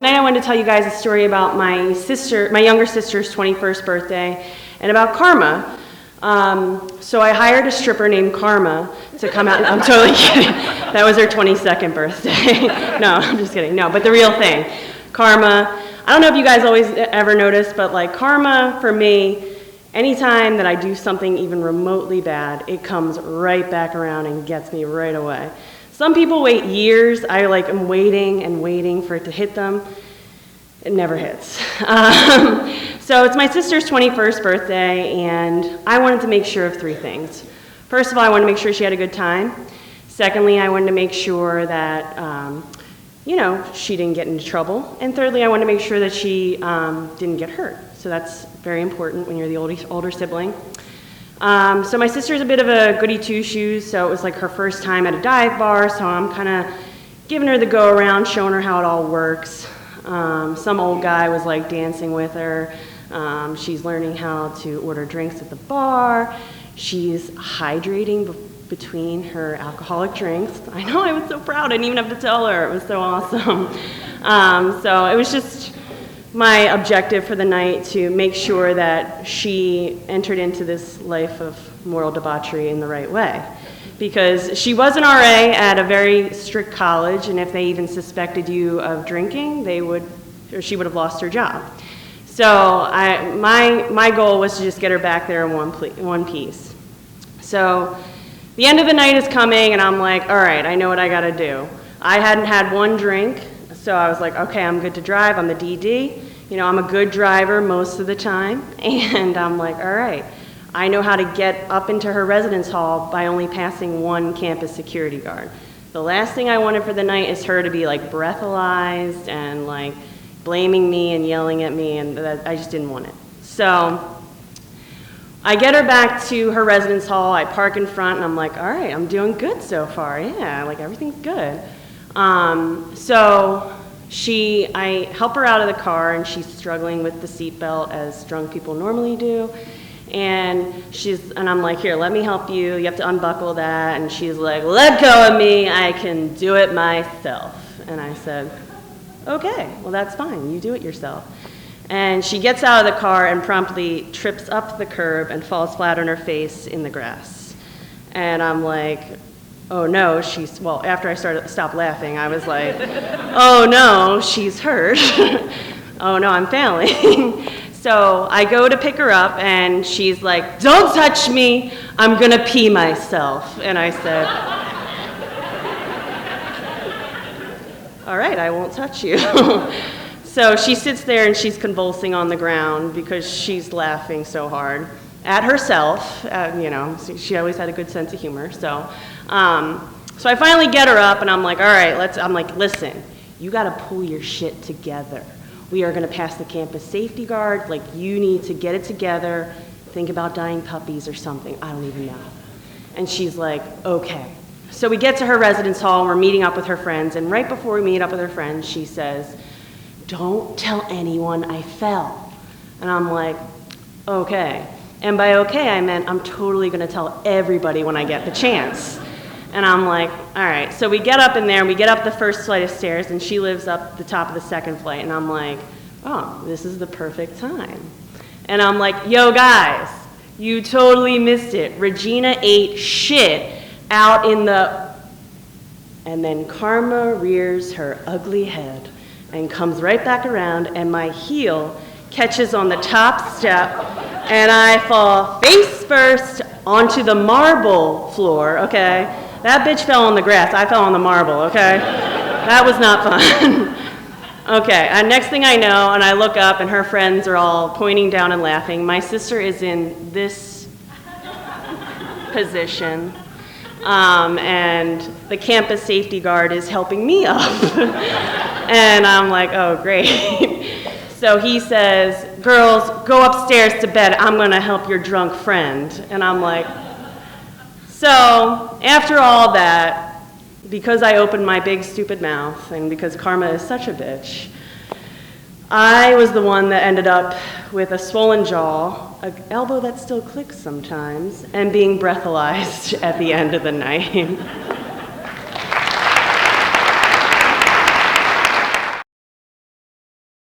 Tonight I wanted to tell you guys a story about my younger sister's 21st birthday, and about karma. So I hired a stripper named Karma to come out. I'm totally kidding. That was her 22nd birthday. No, I'm just kidding. No, but the real thing, karma. I don't know if you guys always ever notice, but like karma for me, anytime that I do something even remotely bad, it comes right back around and gets me right away. Some people wait years. I am waiting and waiting for it to hit them. It never hits. So it's my sister's 21st birthday, and I wanted to make sure of three things. First of all, I wanted to make sure she had a good time. Secondly, I wanted to make sure that, she didn't get into trouble. And thirdly, I wanted to make sure that she didn't get hurt. So that's very important when you're the older sibling. So my sister's a bit of a goody two-shoes, so it was like her first time at a dive bar, so I'm kind of giving her the go-around, showing her how it all works. Some old guy was like dancing with her. She's learning how to order drinks at the bar. She's hydrating between her alcoholic drinks. I know, I was so proud. I didn't even have to tell her. It was so awesome. So it was just my objective for the night to make sure that she entered into this life of moral debauchery in the right way. Because she was an RA at a very strict college, and if they even suspected you of drinking, she would have lost her job. So my goal was to just get her back there in one piece. So the end of the night is coming, and I'm like, all right, I know what I gotta do. I hadn't had one drink, so I was like, okay, I'm good to drive. I'm the DD. I'm a good driver most of the time. And I'm like, all right, I know how to get up into her residence hall by only passing one campus security guard. The last thing I wanted for the night is her to be breathalyzed and blaming me and yelling at me, and I just didn't want it. So I get her back to her residence hall. I park in front, and I'm like, all right, I'm doing good so far. Yeah, everything's good. So I help her out of the car, and she's struggling with the seatbelt as drunk people normally do. And I'm like, here, let me help you. You have to unbuckle that. And she's like, let go of me. I can do it myself. And I said, okay, well, that's fine. You do it yourself. And she gets out of the car and promptly trips up the curb and falls flat on her face in the grass. And I'm like, oh no, after I stopped laughing, I was like, oh no, she's hurt. Oh no, I'm failing. So I go to pick her up, and she's like, don't touch me, I'm gonna pee myself. And I said, all right, I won't touch you. So she sits there and she's convulsing on the ground because she's laughing so hard at herself. She always had a good sense of humor. So I finally get her up, and I'm like, all right, listen, you gotta pull your shit together. We are gonna pass the campus safety guard, you need to get it together, think about dying puppies or something, I don't even know. And she's like, okay. So we get to her residence hall, and we're meeting up with her friends, and right before we meet up with her friends, she says, don't tell anyone I fell. And I'm like, okay. And by okay, I meant I'm totally gonna tell everybody when I get the chance. And I'm like, all right. So we get up in there, and we get up the first flight of stairs, and she lives up the top of the second flight. And I'm like, oh, this is the perfect time. And I'm like, yo, guys, you totally missed it. Regina ate shit out in the... And then Karma rears her ugly head and comes right back around, and my heel catches on the top step, and I fall face first onto the marble floor, okay? That bitch fell on the grass. I fell on the marble, okay? That was not fun. Okay, and next thing I know, and I look up, and her friends are all pointing down and laughing. My sister is in this position, and the campus safety guard is helping me up. And I'm like, oh, great. So he says, girls, go upstairs to bed. I'm going to help your drunk friend. And I'm like... So, after all that, because I opened my big stupid mouth, and because Karma is such a bitch, I was the one that ended up with a swollen jaw, an elbow that still clicks sometimes, and being breathalyzed at the end of the night.